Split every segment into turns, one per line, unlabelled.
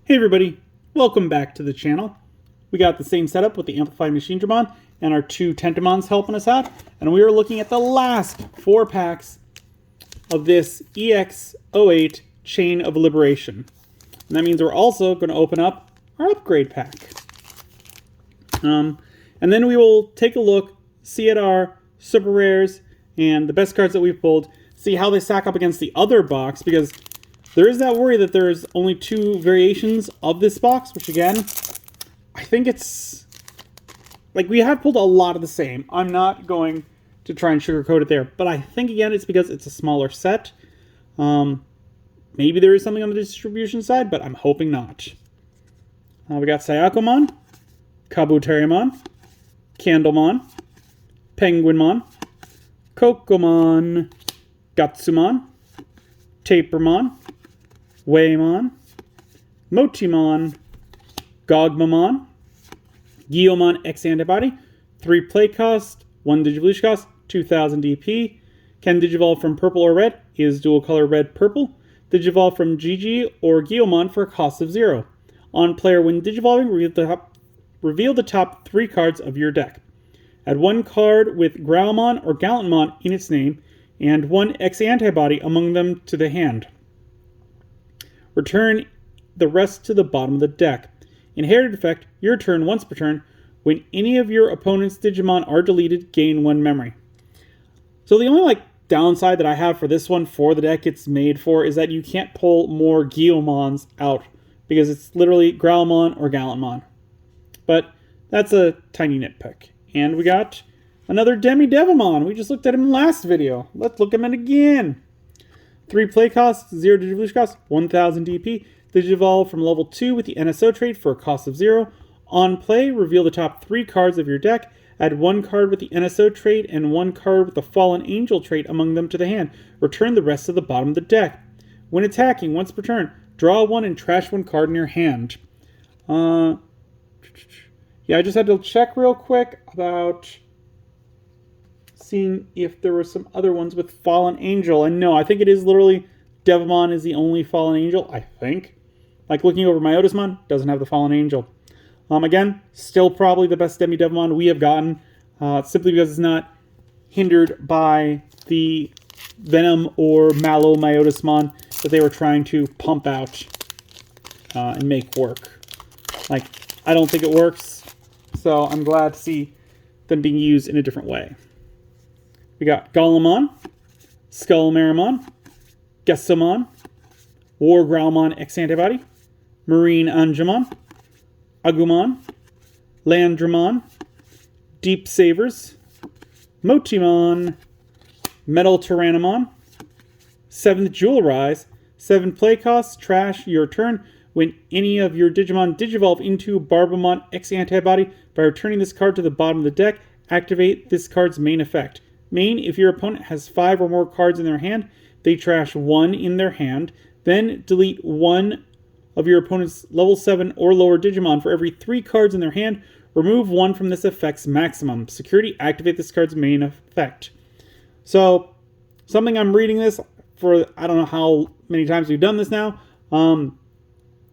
Hey everybody, welcome back to the channel. We got the same setup with the Amplified Machine Digimon and our two Tentamons helping us out, and we are looking at the last 4 packs of this EX08 Chain of Liberation. And that means we're also going to open up our upgrade pack. And then we will take a look, see at our super rares and the best cards that we've pulled, see how they stack up against the other box, because there is that worry that there's only 2 variations of this box, which again, I think it's, like, we have pulled a lot of the same. I'm not going to try and sugarcoat it there, but I think again it's because it's a smaller set. Maybe there is something on the distribution side, but I'm hoping not. We got Sayakomon, Kabuterimon, Candlemon, Penguinmon, Kokomon, Gatsumon, Tapermon, Waymon, Motimon, Gogmamon, Guilmon X Antibody, 3 play cost, 1 Digivolution cost, 2000 DP. Can Digivolve from purple or red, is dual color red-purple. Digivolve from GG or Guilmon for a cost of 0. On player, when Digivolving, reveal the top 3 cards of your deck. Add 1 card with Growlmon or Gallantmon in its name, and 1 X Antibody among them to the hand. Return the rest to the bottom of the deck. Inherited effect, your turn once per turn. When any of your opponent's Digimon are deleted, gain 1 memory. So the only downside that I have for this one, for the deck it's made for, is that you can't pull more Guilmons out, because it's literally Growlmon or Gallantmon. But that's a tiny nitpick. And we got another Demi-Devimon. We just looked at him in the last video. Let's look at him again. 3 play costs, 0 Digivolution cost, 1000 DP. Digivolve from level 2 with the NSO trait for a cost of 0. On play, reveal the top 3 cards of your deck. Add 1 card with the NSO trait and 1 card with the Fallen Angel trait among them to the hand. Return the rest to the bottom of the deck. When attacking, once per turn, draw 1 and trash 1 card in your hand. Yeah, I just had to check real quick about seeing if there were some other ones with Fallen Angel. And no, I think it is literally Devimon is the only Fallen Angel, I think. Like looking over my Otismon, doesn't have the Fallen Angel. Again, still probably the best Demi-Devimon we have gotten, simply because it's not hindered by the Venom or Mallow Myotismon that they were trying to pump out and make work. I don't think it works, so I'm glad to see them being used in a different way. We got Golemon, Skullmarimon, Gessamon, War Growlmon X Antibody, Marine Angemon, Agumon, Landramon, Deep Savers, Motimon, Metal Tyrannomon, 7th Jewel Rise, 7 play costs, trash your turn. When any of your Digimon Digivolve into Barbamon X Antibody, by returning this card to the bottom of the deck, activate this card's main effect. Main, if your opponent has 5 or more cards in their hand, they trash 1 in their hand, then delete 1 of your opponent's level 7 or lower Digimon for every 3 cards in their hand. Remove 1 from this effect's maximum. Security, activate this card's main effect. So, something I'm reading this for, I don't know how many times we've done this now.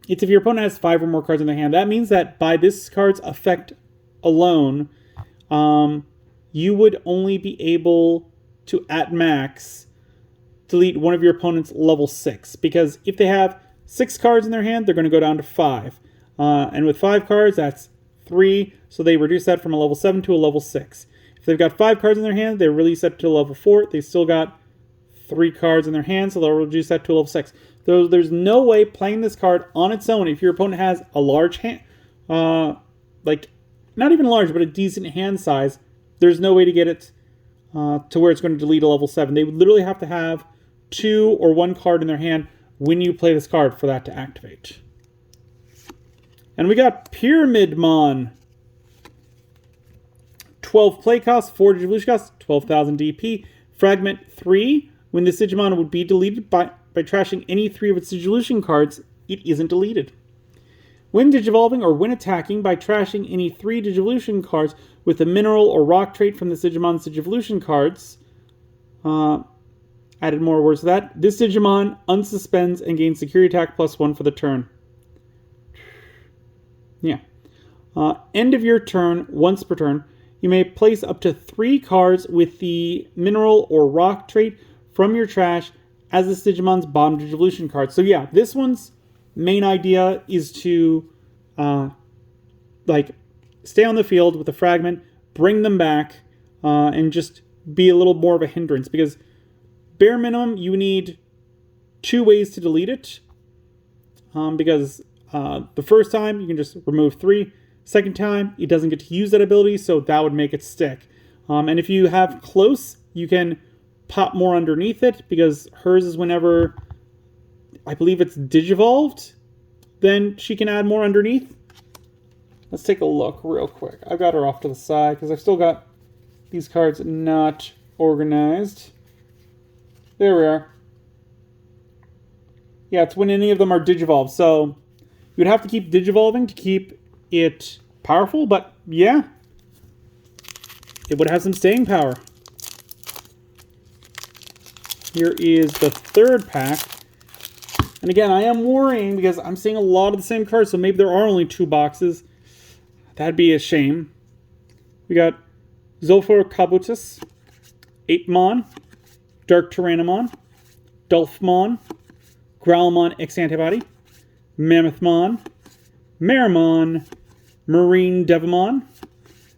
It's if your opponent has 5 or more cards in their hand. That means that by this card's effect alone, you would only be able to, at max, delete 1 of your opponent's level 6. Because if they have 6 cards in their hand, they're going to go down to 5. And with 5 cards, that's 3. So they reduce that from a level 7 to a level 6. If they've got 5 cards in their hand, they release that to a level 4. They still got 3 cards in their hand, so they'll reduce that to a level 6. So there's no way playing this card on its own, if your opponent has a large hand, not even large, but a decent hand size, there's no way to get it to where it's going to delete a level 7. They would literally have to have 2 or 1 card in their hand when you play this card for that to activate. And we got Pyramidmon. 12 play cost, 4 Digivolution cost, 12,000 DP. Fragment 3. When this Digimon would be deleted by trashing any 3 of its Digivolution cards, it isn't deleted. When Digivolving or when attacking by trashing any 3 Digivolution cards with a mineral or rock trait from the Digimon's Digivolution cards, added more words to that. This Digimon unsuspends and gains security attack +1 for the turn. Yeah. End of your turn, once per turn, you may place up to 3 cards with the mineral or rock trait from your trash as this Digimon's bottom Digivolution card. So yeah, this one's main idea is to like stay on the field with a fragment, bring them back, and just be a little more of a hindrance, because bare minimum you need 2 ways to delete it, because the first time you can just remove 3. Second time it doesn't get to use that ability, so that would make it stick. And if you have close, you can pop more underneath it, because hers is whenever, I believe it's Digivolved, then she can add more underneath. Let's take a look real quick. I've got her off to the side because I've still got these cards not organized. There we are. Yeah, it's when any of them are Digivolved. So you'd have to keep Digivolving to keep it powerful, but yeah, it would have some staying power. Here is the third pack. And again, I am worrying because I'm seeing a lot of the same cards, so maybe there are only 2 boxes. That'd be a shame. We got Zolfor Kabutus, Apemon, Dark Tyrannomon, Dolphmon, Growlmon X Antibody, Mammothmon, Marimon, Marine Devimon,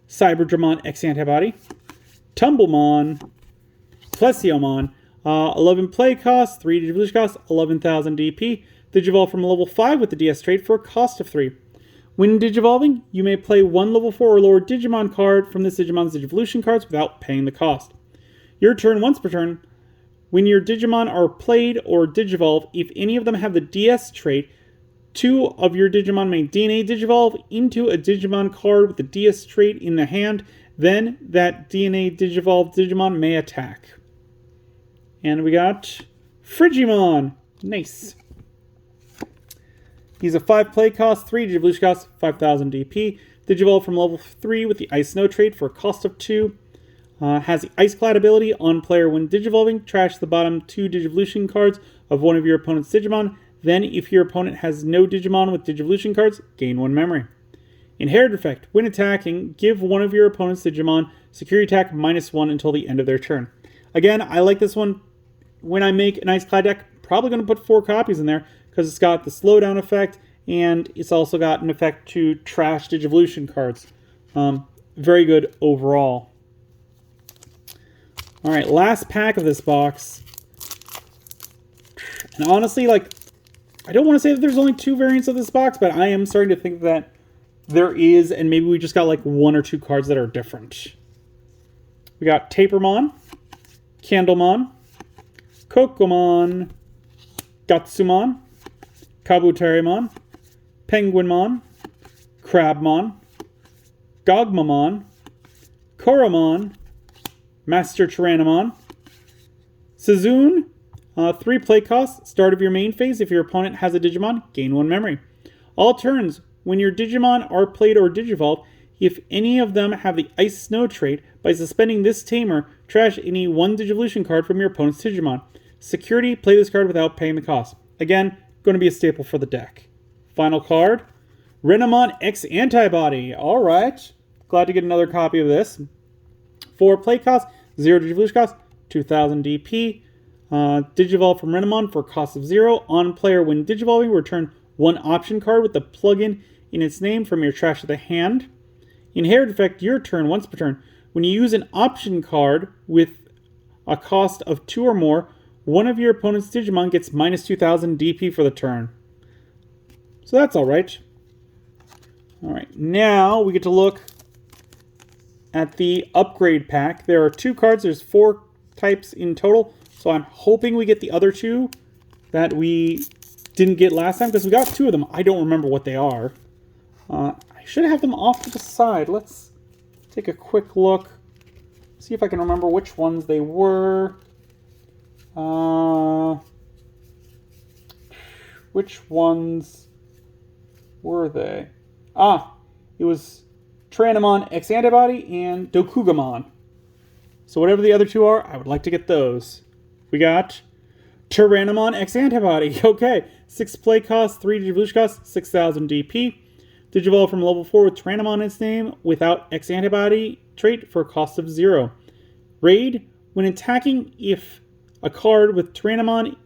Cyberdramon X Antibody, Tumblemon, Plesiomon, 11 play cost, 3 Digivolution cost, 11,000 DP. Digivolve from level 5 with the DS trait for a cost of 3. When Digivolving, you may play 1 level 4 or lower Digimon card from this Digimon's Digivolution cards without paying the cost. Your turn, once per turn, when your Digimon are played or Digivolve, if any of them have the DS trait, 2 of your Digimon may DNA Digivolve into a Digimon card with the DS trait in the hand. Then that DNA Digivolved Digimon may attack. And we got Frigimon. Nice. He's a 5 play cost, 3 Digivolution cost, 5,000 DP. Digivolve from level 3 with the Ice Snow trait for a cost of 2. Has the Ice Cloud ability on player when Digivolving. Trash the bottom 2 Digivolution cards of one of your opponent's Digimon. Then, if your opponent has no Digimon with Digivolution cards, gain 1 memory. Inherited effect. When attacking, give one of your opponent's Digimon security attack -1 until the end of their turn. Again, I like this one. When I make an Ice Cloud deck, probably going to put 4 copies in there because it's got the slowdown effect and it's also got an effect to trash Digivolution cards. Very good overall. All right, last pack of this box. And honestly, like, I don't want to say that there's only 2 variants of this box, but I am starting to think that there is, and maybe we just got like 1 or 2 cards that are different. We got Tapermon, Candlemon, Kokomon, Gatsumon, Kabuterimon, Penguinmon, Crabmon, Gogmamon, Koromon, Master Tyrannomon, Suzune, 3 play costs, start of your main phase. If your opponent has a Digimon, gain 1 memory. All turns, when your Digimon are played or Digivolve, if any of them have the Ice Snow trait, by suspending this tamer, trash any 1 Digivolution card from your opponent's Digimon. Security, play this card without paying the cost. Again, going to be a staple for the deck. Final card, Renamon X Antibody. All right, glad to get another copy of this. 4 play cost, 0 Digivolution cost, 2,000 DP. Digivolve from Renamon for a cost of 0. On player, when Digivolving, return 1 option card with the plugin in its name from your trash of the hand. Inherit effect, your turn, once per turn. When you use an option card with a cost of 2 or more, one of your opponent's Digimon gets -2,000 DP for the turn. So that's alright. Alright, now we get to look at the upgrade pack. There are 2 cards, there's 4 types in total. So I'm hoping we get the other 2 that we didn't get last time, because we got 2 of them. I don't remember what they are. I should have them off to the side. Let's take a quick look. See if I can remember which ones they were. Which ones were they? It was Tyrannomon X Antibody and Dokugamon. So whatever the other 2 are, I would like to get those. We got Tyrannomon X Antibody. Okay, 6 play cost, 3 Digivolution cost, 6,000 DP. Digivolve from level 4 with Tyrannomon in its name without X antibody trait for a cost of 0. Raid, when attacking, if a card with Tyrannomon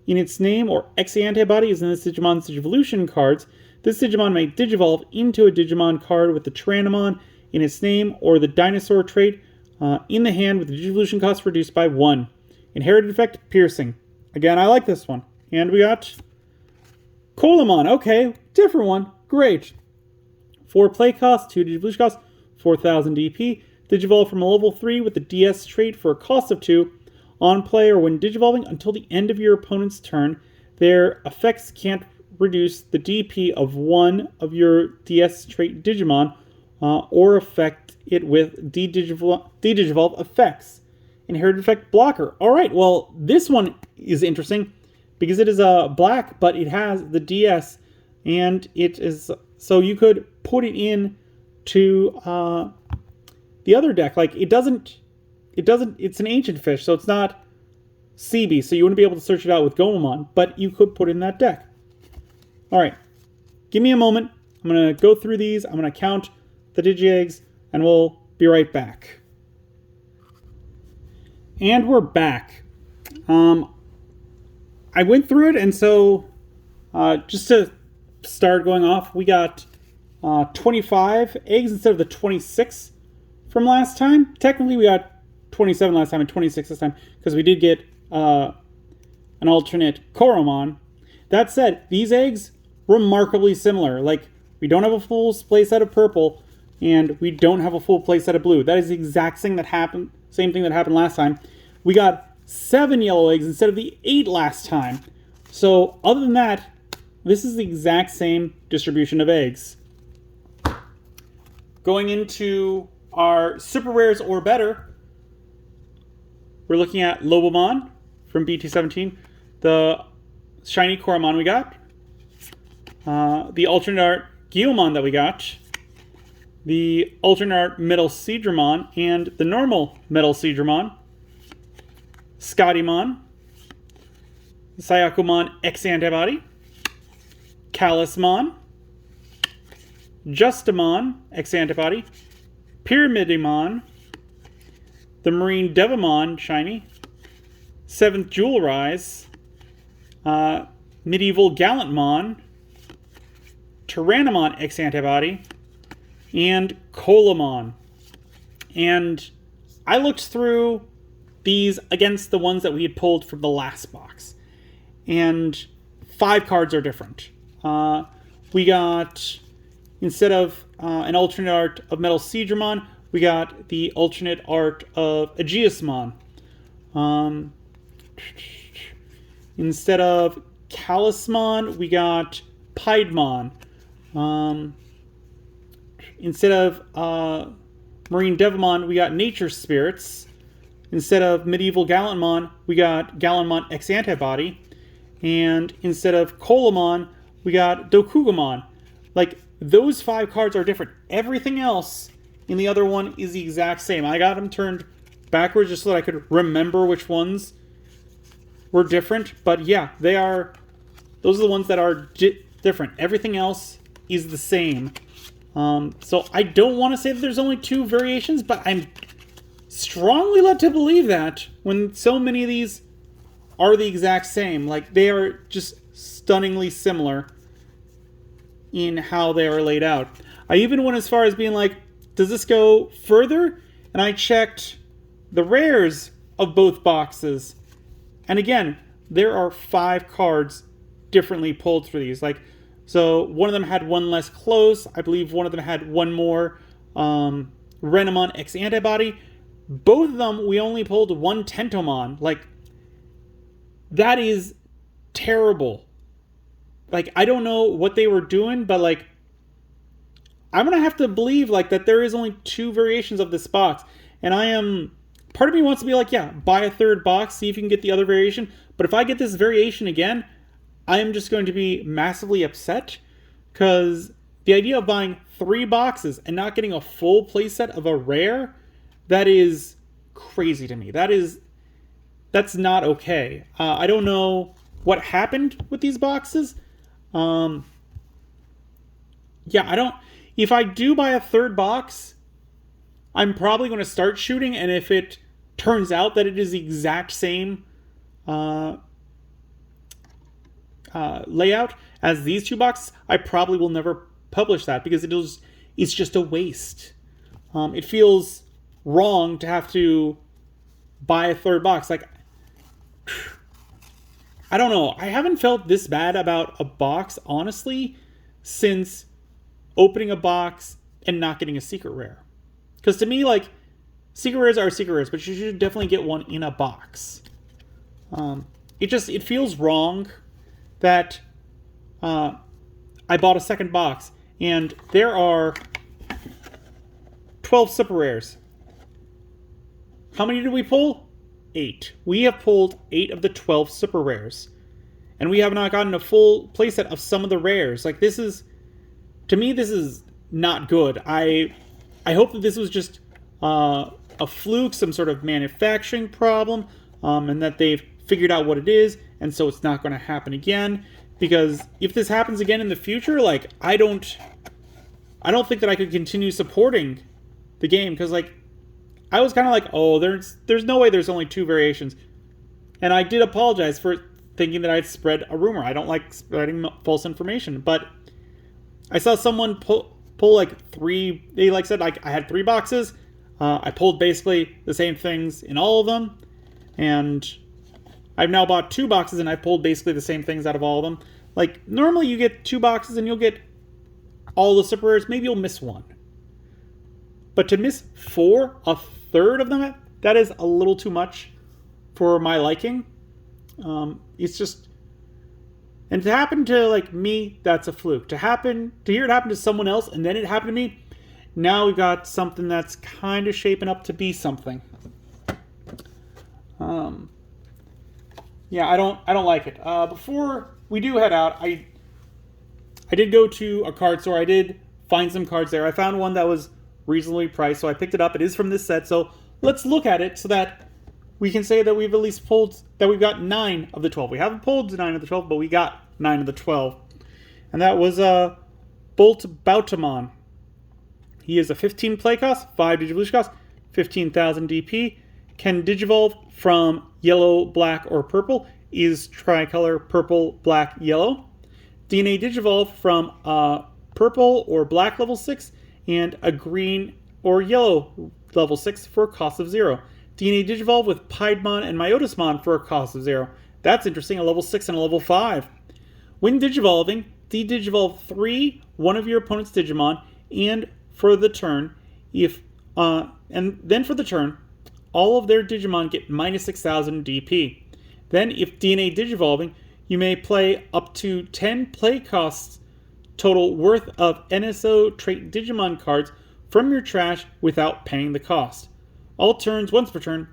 in its name or X antibody is in this Digimon's Digivolution cards, this Digimon may Digivolve into a Digimon card with the Tyrannomon in its name or the Dinosaur trait in the hand with the Digivolution cost reduced by 1. Inherited effect, Piercing. Again, I like this one. And we got Colamon. Okay, different one. Great. 4 play cost, 2 Digivolution cost, 4,000 DP. Digivolve from a level 3 with the DS trait for a cost of 2. On play or when Digivolving until the end of your opponent's turn, their effects can't reduce the DP of one of your DS trait Digimon or affect it with de-Digivolve effects. Inherited effect, Blocker. Alright, well, this one is interesting because it is black, but it has the DS, and it is, so you could put it in to the other deck. Like, it doesn't, it's an ancient fish, so it's not CB, so you wouldn't be able to search it out with Gomamon, but you could put it in that deck. Alright, give me a moment. I'm going to go through these, I'm going to count the Digi-Eggs, and we'll be right back. And we're back. I went through it, and so just to start going off, we got 25 eggs instead of the 26 from last time. Technically, we got 27 last time and 26 this time because we did get an alternate Koromon. That said, these eggs remarkably similar. Like, we don't have a full play set of purple, and we don't have a full play set of blue. That is the exact thing that happened. Same thing that happened last time. We got 7 yellow eggs instead of the 8 last time. So, other than that, this is the exact same distribution of eggs. Going into our super rares or better, we're looking at Lobomon from BT17, the shiny Koromon we got, the alternate art Guilmon that we got, the alternate art Metal Seadramon, and the normal Metal Seadramon, Scottymon, Sayakumon X Antibody, Callusmon, Justamon X Antibody, Pyramidimon, the Marine Devamon shiny, 7th Jewel Rise, Medieval Gallantmon, Tyrannomon X Antibody, and Colamon. And I looked through these against the ones that we had pulled from the last box, and 5 cards are different. We got, instead of an alternate art of Metal Seadramon, we got the alternate art of Aegeusmon. Instead of Callusmon, we got Piedmon. Instead of Marine Devamon, we got Nature Spirits. Instead of Medieval Gallantmon, we got Gallantmon X Antibody. And instead of Colamon, we got Dokugamon. Like, those 5 cards are different. Everything else in the other one is the exact same. I got them turned backwards just so that I could remember which ones were different. But yeah, they are, those are the ones that are different. Everything else is the same. So I don't want to say that there's only 2 variations, but I'm strongly led to believe that when so many of these are the exact same. Like, they are just stunningly similar in how they are laid out. I even went as far as being like, does this go further? And I checked the rares of both boxes. And again, there are 5 cards differently pulled for these. Like, so one of them had 1 less close. I believe one of them had 1 more Renamon X Antibody. Both of them, we only pulled 1 Tentomon. Like, that is terrible. Like, I don't know what they were doing, but like, I'm gonna have to believe like that there is only 2 variations of this box. And I am, part of me wants to be like, yeah, buy a 3rd box, see if you can get the other variation. But if I get this variation again, I am just going to be massively upset, because the idea of buying 3 boxes and not getting a full playset of a rare, that is crazy to me. That's not okay. I don't know what happened with these boxes. yeah, I don't. If I do buy a third box, I'm probably going to start shooting, and if it turns out that it is the exact same uh, layout as these two boxes, I probably will never publish that because it's just a waste. It feels wrong to have to buy a third box. Like, I don't know. I haven't felt this bad about a box, honestly, since opening a box and not getting a secret rare. Because to me, like, secret rares are secret rares, but you should definitely get one in a box. It feels wrong that I bought a second box and there are 12 super rares. How many did we pull? 8. We have pulled 8 of the 12 super rares. And we have not gotten a full playset of some of the rares. Like, this is, to me, this is not good. I hope that this was just a fluke, some sort of manufacturing problem, and that they've figured out what it is, and so it's not going to happen again. Because if this happens again in the future, like, I don't think that I could continue supporting the game, because, like, I was kind of like, oh, there's no way there's only 2 variations. And I did apologize for thinking that I'd spread a rumor. I don't like spreading false information. But I saw someone pull like 3, they like said, like, I had 3 boxes. I pulled basically the same things in all of them. And I've now bought 2 boxes and I pulled basically the same things out of all of them. Like, normally you get 2 boxes and you'll get all the super rares. Maybe you'll miss 1. But to miss 4, a third of them, that is a little too much for my liking. It's just, and to happen to, like, me, that's a fluke. To hear it happen to someone else and then it happened to me, now we've got something that's kind of shaping up to be something. Yeah, I don't like it. Before we do head out, I did go to a card store. I did find some cards there. I found one that was reasonably priced, so I picked it up. It is from this set, so let's look at it so that we can say that we've at least pulled, that we've got 9 of the 12. We haven't pulled 9 of the 12, but we got 9 of the 12. And that was Bolt Bautamon. He is a 15 play cost, 5 Digivolution cost, 15,000 DP. Can Digivolve from yellow, black, or purple. Is tricolor purple, black, yellow. DNA Digivolve from purple or black level 6 and a green or yellow level 6 for a cost of 0. DNA Digivolve with Piedmon and Myotismon for a cost of 0. That's interesting, a level 6 and a level 5. When Digivolving, de-Digivolve 3, one of your opponent's Digimon, and for the turn, then for the turn, all of their Digimon get minus 6,000 DP. Then, if DNA Digivolving, you may play up to 10 play costs total worth of NSO trait Digimon cards from your trash without paying the cost. All turns, once per turn,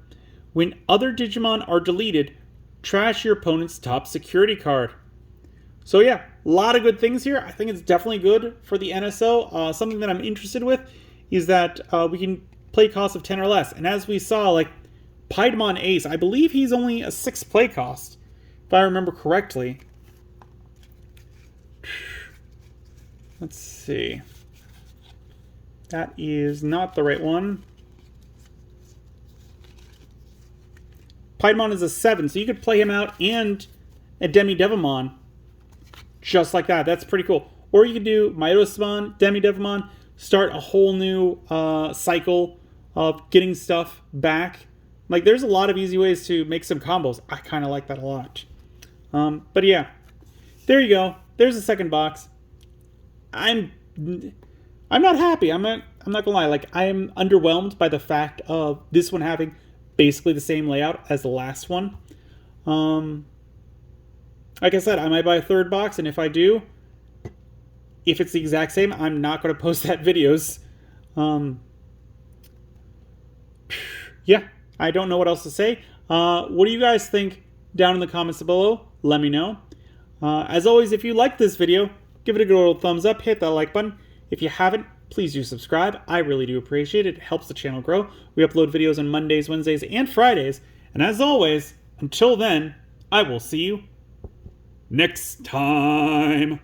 when other Digimon are deleted, trash your opponent's top security card. So yeah, a lot of good things here. I think it's definitely good for the NSO. Something that I'm interested with is that we can play costs of 10 or less. And as we saw, like, Piedmon Ace, I believe he's only a 6 play cost, if I remember correctly. Let's see. That is not the right one. Piedmon is a 7, so you could play him out and a Demi-Devimon just like that. That's pretty cool. Or you could do Myotismon, Demi-Devimon, start a whole new cycle of getting stuff back. Like, there's a lot of easy ways to make some combos. I kind of like that a lot. But yeah, there you go. There's the second box. I'm not happy. I'm not gonna lie. Like, I am underwhelmed by the fact of this one having basically the same layout as the last one. Like I said, I might buy a third box, and if I do, if it's the exact same, I'm not going to post that videos. Yeah, I don't know what else to say. What do you guys think down in the comments below? Let me know. As always, if you like this video, give it a good old thumbs up, hit that like button. If you haven't, please do subscribe. I really do appreciate it. It helps the channel grow. We upload videos on Mondays, Wednesdays, and Fridays. And as always, until then, I will see you next time.